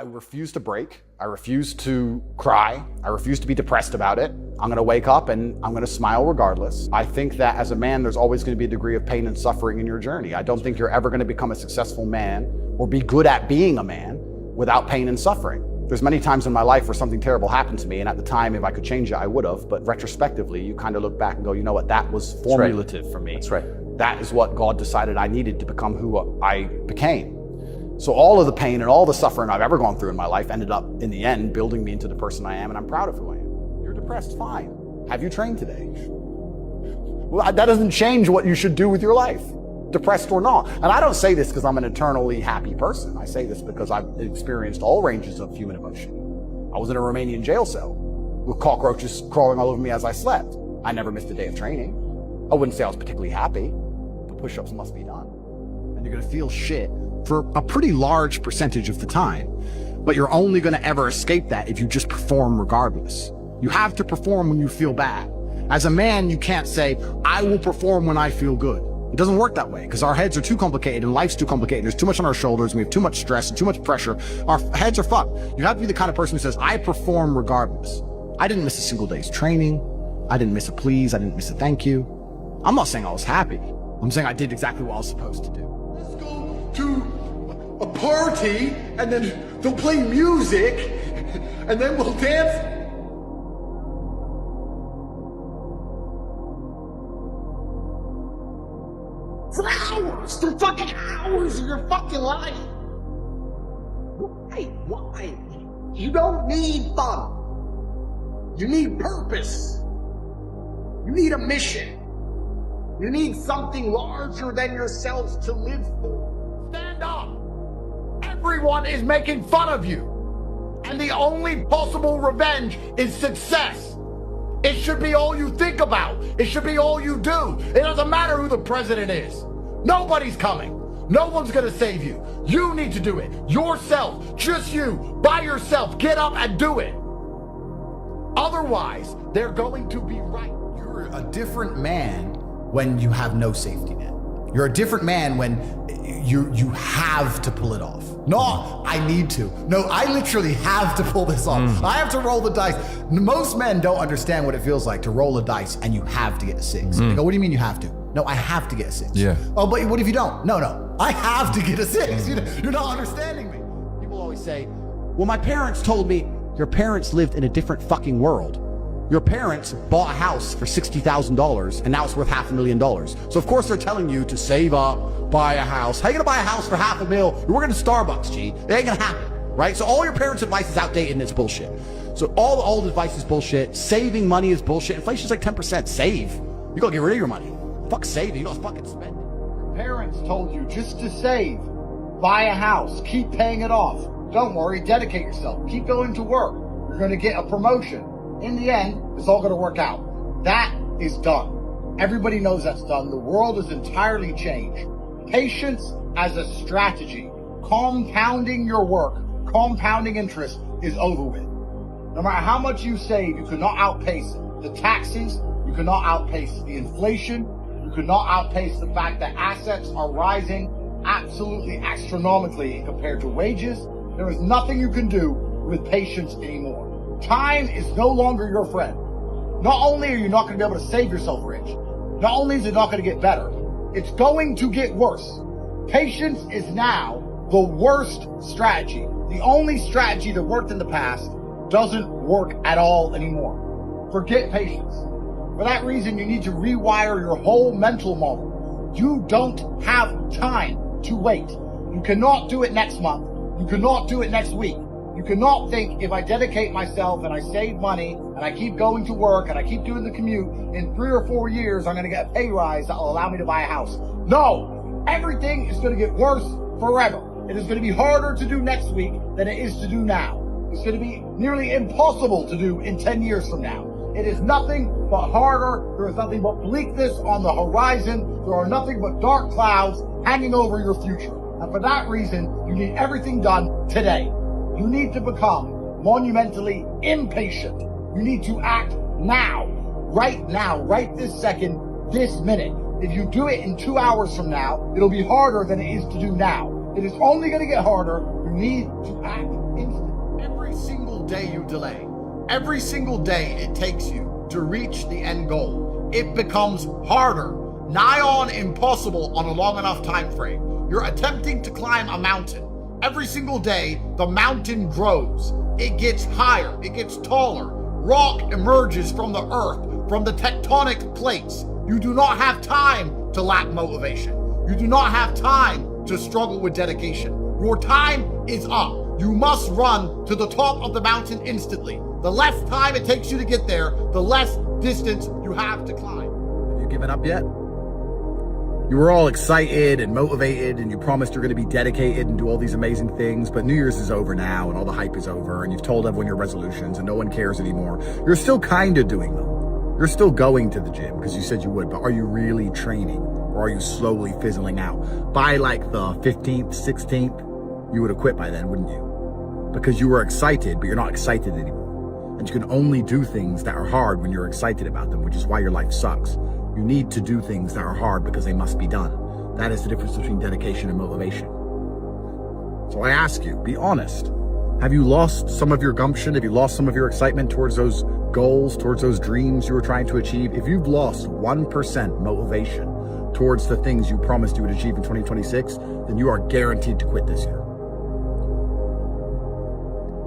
I refuse to break. I refuse to cry. I refuse to be depressed about it. I'm gonna wake up and I'm gonna smile regardless. I think that as a man, there's always gonna be a degree of pain and suffering in your journey. I don't think you're ever gonna become a successful man or be good at being a man without pain and suffering. There's many times in my life where something terrible happened to me, and at the time, if I could change it, I would have. But retrospectively, you kind of look back and go, you know what, that was formulative for me. That's right. That is what God decided I needed to become who I became. So all of the pain and all the suffering I've ever gone through in my life ended up, in the end, building me into the person I am, and I'm proud of who I am. You're depressed, fine. Have you trained today? Well, that doesn't change what you should do with your life, depressed or not. And I don't say this because I'm an eternally happy person. I say this because I've experienced all ranges of human emotion. I was in a Romanian jail cell with cockroaches crawling all over me as I slept. I never missed a day of training. I wouldn't say I was particularly happy, but push-ups must be done. And you're gonna feel shit for a pretty large percentage of the time, but you're only gonna ever escape that if you just perform regardless. You have to perform when you feel bad. As a man, you can't say, I will perform when I feel good. It doesn't work that way because our heads are too complicated and life's too complicated. There's too much on our shoulders and we have too much stress and too much pressure. Our heads are fucked. You have to be the kind of person who says, I perform regardless. I didn't miss a single day's training. I didn't miss a please. I didn't miss a thank you. I'm not saying I was happy. I'm saying I did exactly what I was supposed to do. Let's go to a party and then they'll play music and then we'll dance. For hours, for fucking hours of your fucking life. Why? You don't need fun. You need purpose. You need a mission. You need something larger than yourself to live for. Stand up. Everyone is making fun of you. And the only possible revenge is success. It should be all you think about. It should be all you do. It doesn't matter who the president is. Nobody's coming. No one's gonna save you. You need to do it. Yourself. Just you. By yourself. Get up and do it. Otherwise, they're going to be right. You're a different man when you have no safety net. You're a different man when you have to pull it off. No, I need to. No, I literally have to pull this off. I have to roll the dice. Most men don't understand what it feels like to roll a dice and you have to get a 6. They go, what do you mean you have to? No, I have to get a 6. Yeah. Oh, but what if you don't? No, I have to get a 6. You're not understanding me. People always say, well, my parents told me. Your parents lived in a different fucking world. Your parents bought a house for $60,000 and now it's worth $500,000. So of course they're telling you to save up, buy a house. How are you gonna buy a house for $500,000? You're working at Starbucks, G. It ain't gonna happen, right? So all your parents' advice is outdated and it's bullshit. So all the old advice is bullshit. Saving money is bullshit. Inflation's like 10%. Save. You gotta get rid of your money. Fuck saving, you gotta fucking spend it. Your parents told you just to save, buy a house, keep paying it off. Don't worry, dedicate yourself, keep going to work. You're gonna get a promotion. In the end, it's all gonna work out. That is done. Everybody knows that's done. The world is entirely changed. Patience as a strategy, compounding your work, compounding interest is over with. No matter how much you save, you cannot outpace the taxes, you cannot outpace the inflation, you cannot outpace the fact that assets are rising absolutely astronomically compared to wages. There is nothing you can do with patience anymore. Time is no longer your friend. Not only are you not going to be able to save yourself rich, not only is it not going to get better, it's going to get worse. Patience is now the worst strategy. The only strategy that worked in the past doesn't work at all anymore. Forget patience. For that reason, you need to rewire your whole mental model. You don't have time to wait. You cannot do it next month. You cannot do it next week. You cannot think, if I dedicate myself and I save money and I keep going to work and I keep doing the commute, in 3 or 4 years, I'm going to get a pay rise that will allow me to buy a house. No! Everything is going to get worse forever. It is going to be harder to do next week than it is to do now. It's going to be nearly impossible to do in 10 years from now. It is nothing but harder. There is nothing but bleakness on the horizon. There are nothing but dark clouds hanging over your future. And for that reason, you need everything done today. You need to become monumentally impatient. You need to act now, right this second, this minute. If you do it in 2 hours from now, it'll be harder than it is to do now. It is only going to get harder. You need to act instantly. day you delay, every single day it takes you to reach the end goal, it becomes harder, nigh on impossible on a long enough time frame. You're attempting to climb a mountain. Every single day, the mountain grows. It gets higher, it gets taller. Rock emerges from the earth, from the tectonic plates. You do not have time to lack motivation. You do not have time to struggle with dedication. Your time is up. You must run to the top of the mountain instantly. The less time it takes you to get there, the less distance you have to climb. Have you given up yet? You were all excited and motivated, and you promised you're going to be dedicated and do all these amazing things, but New Year's is over now, and all the hype is over, and you've told everyone your resolutions, and no one cares anymore. You're still kind of doing them. You're still going to the gym because you said you would, but are you really training, or are you slowly fizzling out? By like the 15th, 16th, you would have quit by then, wouldn't you? Because you were excited, but you're not excited anymore. And you can only do things that are hard when you're excited about them, which is why your life sucks. You need to do things that are hard because they must be done. That is the difference between dedication and motivation. So I ask you, be honest. Have you lost some of your gumption? Have you lost some of your excitement towards those goals, towards those dreams you were trying to achieve? If you've lost 1% motivation towards the things you promised you would achieve in 2026, then you are guaranteed to quit this year.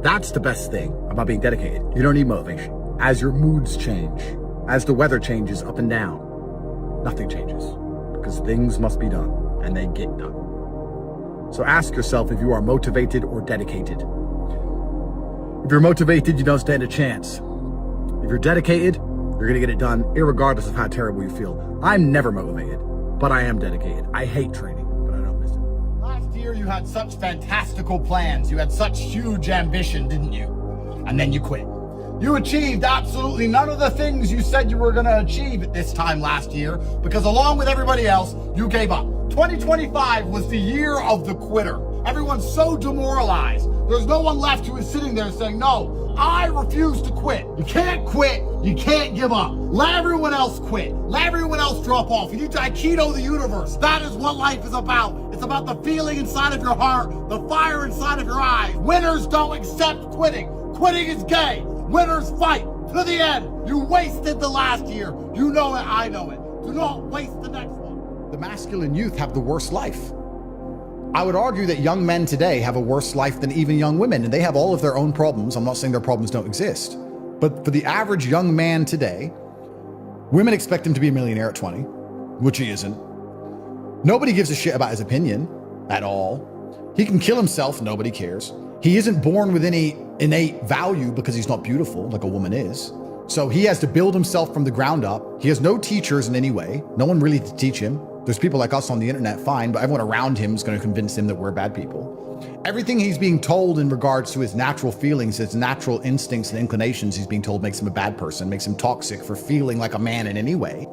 That's the best thing about being dedicated. You don't need motivation. As your moods change, as the weather changes up and down, nothing changes because things must be done and they get done. So ask yourself if you are motivated or dedicated. If you're motivated, you don't stand a chance. If you're dedicated, you're gonna get it done irregardless of how terrible you feel. I'm never motivated, but I am dedicated. I hate training, but I don't miss it. Last year you had such fantastical plans. You had such huge ambition, didn't you? And then you quit. You achieved absolutely none of the things you said you were going to achieve at this time last year because along with everybody else, you gave up. 2025 was the year of the quitter. Everyone's so demoralized. There's no one left who is sitting there saying, no, I refuse to quit. You can't quit. You can't give up. Let everyone else quit. Let everyone else drop off. You need to Aikido the universe. That is what life is about. It's about the feeling inside of your heart, the fire inside of your eyes. Winners don't accept quitting. Quitting is gay. Winners fight to the end. You wasted the last year. You know it, I know it. Do not waste the next one. The masculine youth have the worst life. I would argue that young men today have a worse life than even young women, and they have all of their own problems. I'm not saying their problems don't exist. But for the average young man today, women expect him to be a millionaire at 20, which he isn't. Nobody gives a shit about his opinion at all. He can kill himself, nobody cares. He isn't born with any innate value because he's not beautiful like a woman is. So he has to build himself from the ground up. He has no teachers in any way. No one really to teach him. There's people like us on the internet, fine, but everyone around him is going to convince him that we're bad people. Everything he's being told in regards to his natural feelings, his natural instincts and inclinations, he's being told makes him a bad person, makes him toxic for feeling like a man in any way.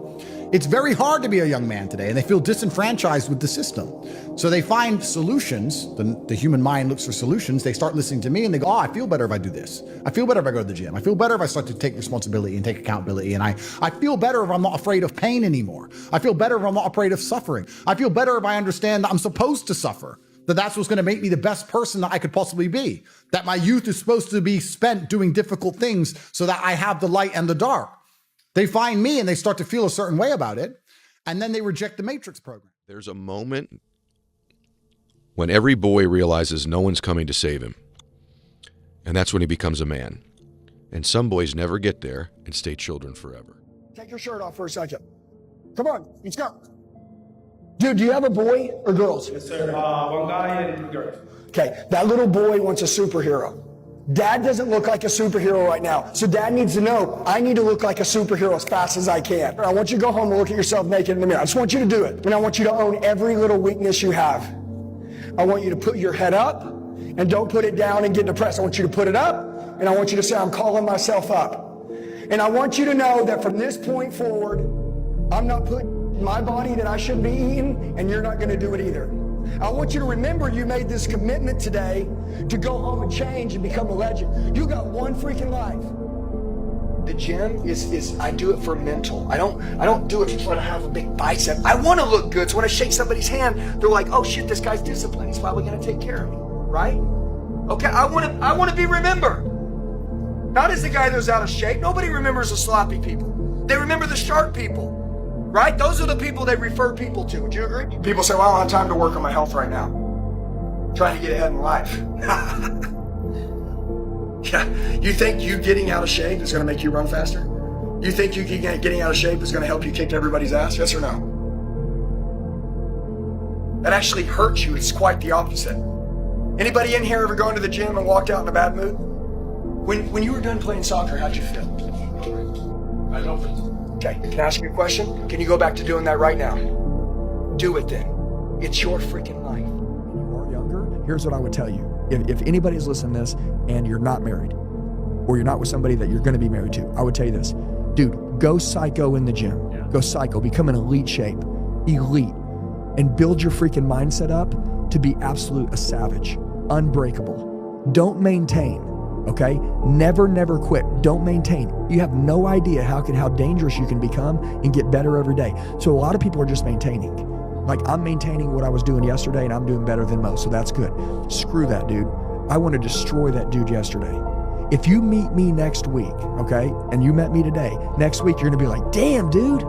It's very hard to be a young man today, and they feel disenfranchised with the system. So they find solutions. The human mind looks for solutions. They start listening to me and they go, oh, I feel better if I do this. I feel better if I go to the gym. I feel better if I start to take responsibility and take accountability. And I feel better if I'm not afraid of pain anymore. I feel better if I'm not afraid of suffering. I feel better if I understand that I'm supposed to suffer. That's what's going to make me the best person that I could possibly be. That my youth is supposed to be spent doing difficult things so that I have the light and the dark. They find me and they start to feel a certain way about it, and then they reject the Matrix program. There's a moment when every boy realizes no one's coming to save him, and that's when he becomes a man. And some boys never get there and stay children forever. Take your shirt off for a second. Come on, let's go. Dude, do you have a boy or girls? Yes, sir. One guy and girls. Okay, that little boy wants a superhero. Dad doesn't look like a superhero right now. So dad needs to know, I need to look like a superhero as fast as I can. I want you to go home and look at yourself naked in the mirror. I just want you to do it. And I want you to own every little weakness you have. I want you to put your head up and don't put it down and get depressed. I want you to put it up and I want you to say, I'm calling myself up. And I want you to know that from this point forward, I'm not putting my body that I should be eating and you're not going to do it either. I want you to remember you made this commitment today to go home and change and become a legend. You got one freaking life. The gym is I do it for mental. I don't do it to try to have a big bicep. I want to look good. So when I shake somebody's hand, they're like, oh shit, this guy's disciplined. He's probably gonna take care of me, right? Okay, I want to be remembered. Not as the guy that was out of shape. Nobody remembers the sloppy people. They remember the sharp people, right? Those are the people they refer people to. Would you agree? People say, well, I don't have time to work on my health right now. Trying to get ahead in life. Yeah, you think you getting out of shape is going to make you run faster? You think you getting out of shape is going to help you kick everybody's ass? Yes or no? That actually hurts you. It's quite the opposite. Anybody in here ever gone to the gym and walked out in a bad mood? When you were done playing soccer, how'd you feel? I love it. Okay, can I ask you a question? Can you go back to doing that right now? Do it then. It's your freaking life. When you are younger, here's what I would tell you. If anybody's listening to this and you're not married, or you're not with somebody that you're going to be married to, I would tell you this. Dude, go psycho in the gym. Yeah. Go psycho. Become an elite shape. Elite. And build your freaking mindset up to be absolute a savage. Unbreakable. Don't maintain. Okay? Never quit. Don't maintain. You have no idea how dangerous you can become and get better every day. So a lot of people are just maintaining. Like, I'm maintaining what I was doing yesterday and I'm doing better than most, so that's good. Screw that dude. I want to destroy that dude yesterday. If you meet me next week, okay, and you met me today, next week you're going to be like, damn, dude,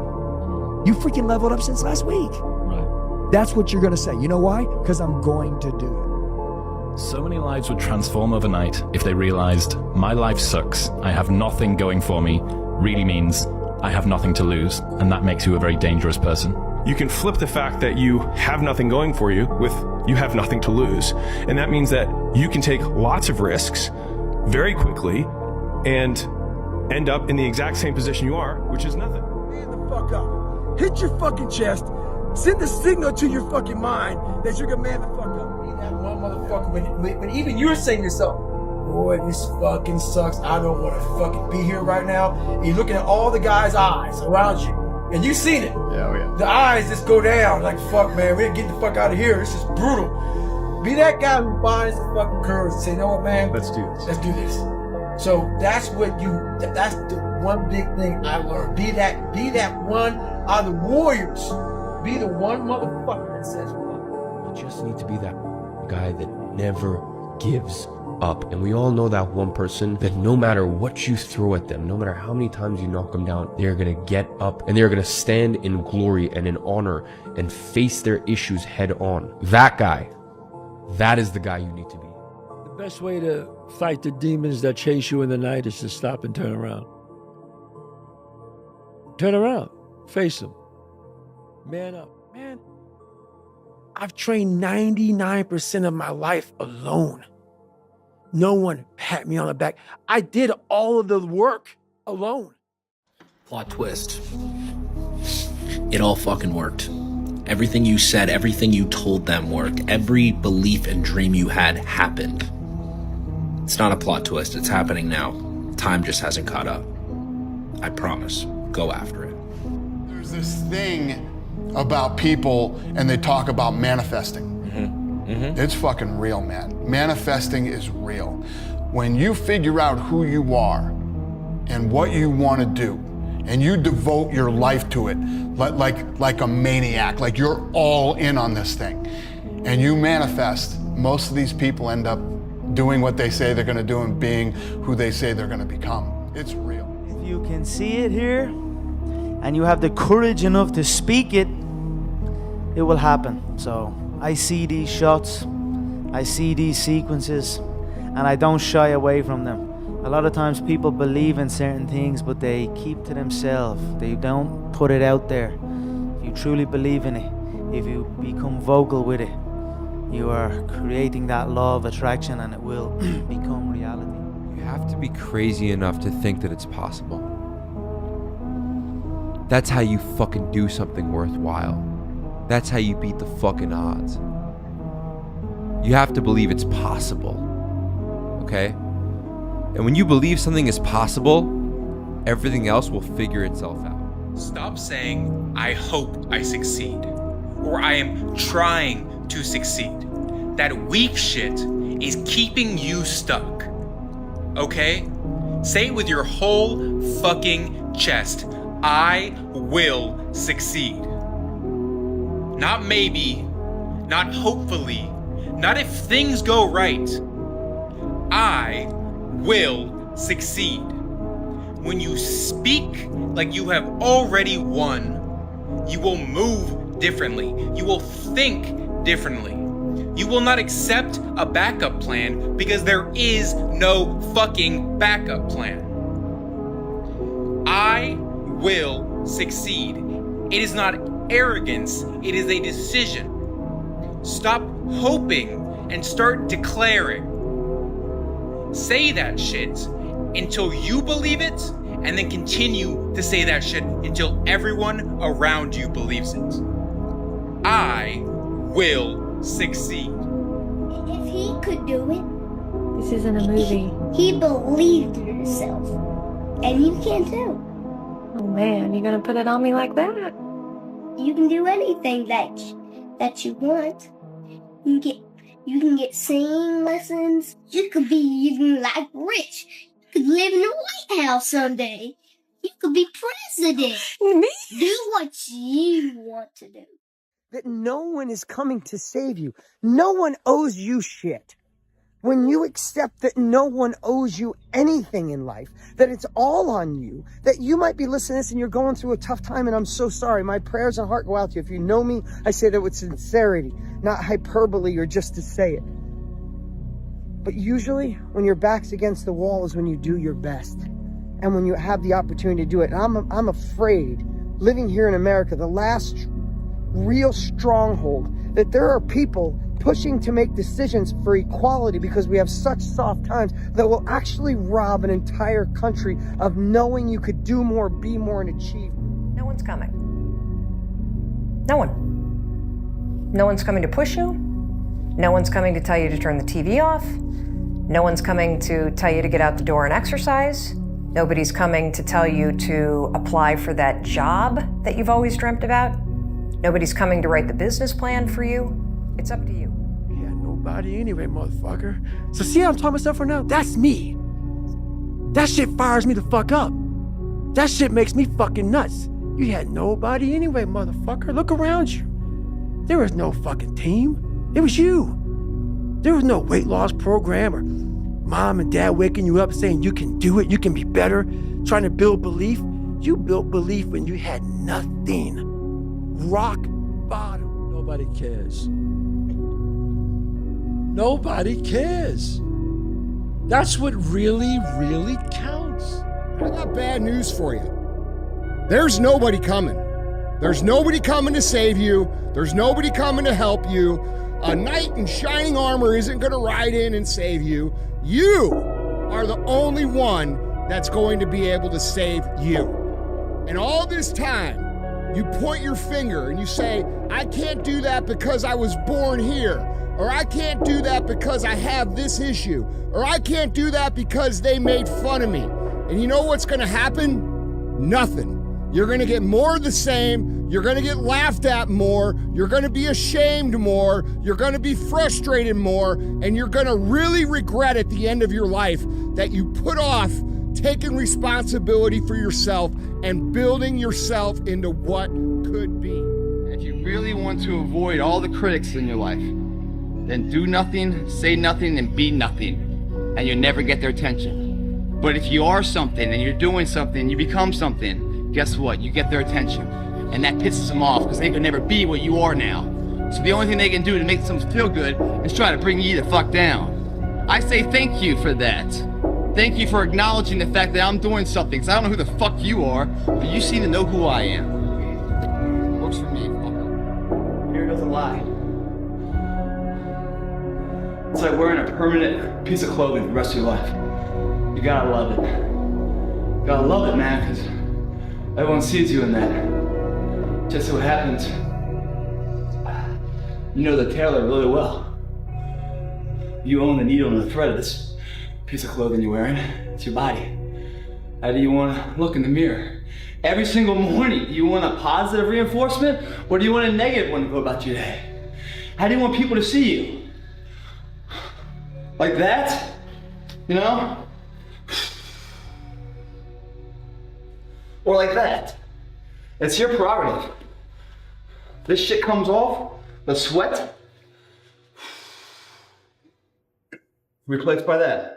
you freaking leveled up since last week. Right. That's what you're going to say. You know why? Because I'm going to do it. So many lives would transform overnight if they realized my life sucks, I have nothing going for me, really means I have nothing to lose, and that makes you a very dangerous person. You can flip the fact that you have nothing going for you with you have nothing to lose. And that means that you can take lots of risks very quickly and end up in the exact same position you are, which is nothing. Man the fuck up. Hit your fucking chest. Send a signal to your fucking mind that you're gonna man the fuck up. Be that one motherfucker when even you're saying to yourself, boy, this fucking sucks. I don't want to fucking be here right now. And you're looking at all the guys' eyes around you. And you've seen it. Yeah, yeah. The eyes just go down like, fuck, man, we're getting the fuck out of here. This is brutal. Be that guy who finds the fucking courage and say, you know what, man? Let's do this. Let's do this. So that's that's the one big thing I learned. Be that one of the warriors. Be the one motherfucker that says, you just need to be that guy that never gives up. And we all know that one person that no matter what you throw at them, no matter how many times you knock them down, they're going to get up and they're going to stand in glory and in honor and face their issues head on. That guy, that is the guy you need to be. The best way to fight the demons that chase you in the night is to stop and turn around. Turn around. Face them. Man up. Man, I've trained 99% of my life alone. No one pat me on the back. I did all of the work alone. Plot twist. It all fucking worked. Everything you said, everything you told them worked. Every belief and dream you had happened. It's not a plot twist. It's happening now. Time just hasn't caught up. I promise. Go after it. There's this thing about people and they talk about manifesting. It's fucking real, man. Manifesting is real. When you figure out who you are and what you want to do, and you devote your life to it like a maniac, like you're all in on this thing, and you manifest, most of these people end up doing what they say they're going to do and being who they say they're going to become. It's real. If you can see it here, and you have the courage enough to speak it, it will happen. So I see these shots, I see these sequences, and I don't shy away from them. A lot of times people believe in certain things, but they keep to themselves. They don't put it out there. If you truly believe in it, if you become vocal with it, you are creating that law of attraction and it will become reality. You have to be crazy enough to think that it's possible. That's how you fucking do something worthwhile. That's how you beat the fucking odds. You have to believe it's possible, okay? And when you believe something is possible, everything else will figure itself out. Stop saying, I hope I succeed, or I am trying to succeed. That weak shit is keeping you stuck, okay? Say it with your whole fucking chest. I will succeed. Not maybe, not hopefully, not if things go right. I will succeed. When you speak like you have already won, you will move differently. You will think differently. You will not accept a backup plan because there is no fucking backup plan. I will succeed. It is not arrogance, it is a decision. Stop hoping and start declaring. Say that shit until you believe it, and then continue to say that shit until everyone around you believes it. I will succeed. If he could do it, this isn't a movie. He believed in himself, and you can too. Oh man, you're gonna put it on me like that? You can do anything that you want. You can get singing lessons. You could be even like rich. You could live in the White House someday. You could be president. Me? Do what you want to do. That no one is coming to save you. No one owes you shit. When you accept that no one owes you anything in life, that it's all on you, that you might be listening to this and you're going through a tough time, and I'm so sorry. My prayers and heart go out to you. If you know me, I say that with sincerity, not hyperbole or just to say it. But usually, when your back's against the wall is when you do your best. And when you have the opportunity to do it. And I'm afraid, living here in America, the last real stronghold, that there are people pushing to make decisions for equality because we have such soft times that will actually rob an entire country of knowing you could do more, be more, and achieve more. No one's coming. No one. No one's coming to push you. No one's coming to tell you to turn the TV off. No one's coming to tell you to get out the door and exercise. Nobody's coming to tell you to apply for that job that you've always dreamt about. Nobody's coming to write the business plan for you. It's up to you. Yeah, nobody anyway, motherfucker. So see how I'm talking myself right now? That's me. That shit fires me the fuck up. That shit makes me fucking nuts. You had nobody anyway, motherfucker. Look around you. There was no fucking team. It was you. There was no weight loss program or mom and dad waking you up saying you can do it, you can be better, trying to build belief. You built belief when you had nothing. Rock bottom. Nobody cares. Nobody cares. That's what really, really counts. I got bad news for you. There's nobody coming. There's nobody coming to save you. There's nobody coming to help you. A knight in shining armor isn't going to ride in and save you. You are the only one that's going to be able to save you. And all this time, you point your finger and you say, I can't do that because I was born here. Or I can't do that because I have this issue. Or I can't do that because they made fun of me. And you know what's going to happen? Nothing. You're going to get more of the same. You're going to get laughed at more. You're going to be ashamed more. You're going to be frustrated more. And you're going to really regret at the end of your life that you put off taking responsibility for yourself and building yourself into what could be. If you really want to avoid all the critics in your life, then do nothing, say nothing, and be nothing, and you'll never get their attention. But if you are something and you're doing something, you become something, guess what? You get their attention. And that pisses them off because they can never be what you are now. So the only thing they can do to make them feel good is try to bring you the fuck down. I say thank you for that. Thank you for acknowledging the fact that I'm doing something, because I don't know who the fuck you are, but you seem to know who I am. Works for me, fucker. Fear doesn't lie. It's like wearing a permanent piece of clothing for the rest of your life. You gotta love it. You gotta love it, man, because everyone sees you in that. Just so happens, you know the tailor really well. You own the needle and the thread of this piece of clothing you're wearing. It's your body. How do you want to look in the mirror? Every single morning, do you want a positive reinforcement or do you want a negative one to go about your day? How do you want people to see you? Like that? You know? Or like that? It's your prerogative. This shit comes off, the sweat, replaced by that.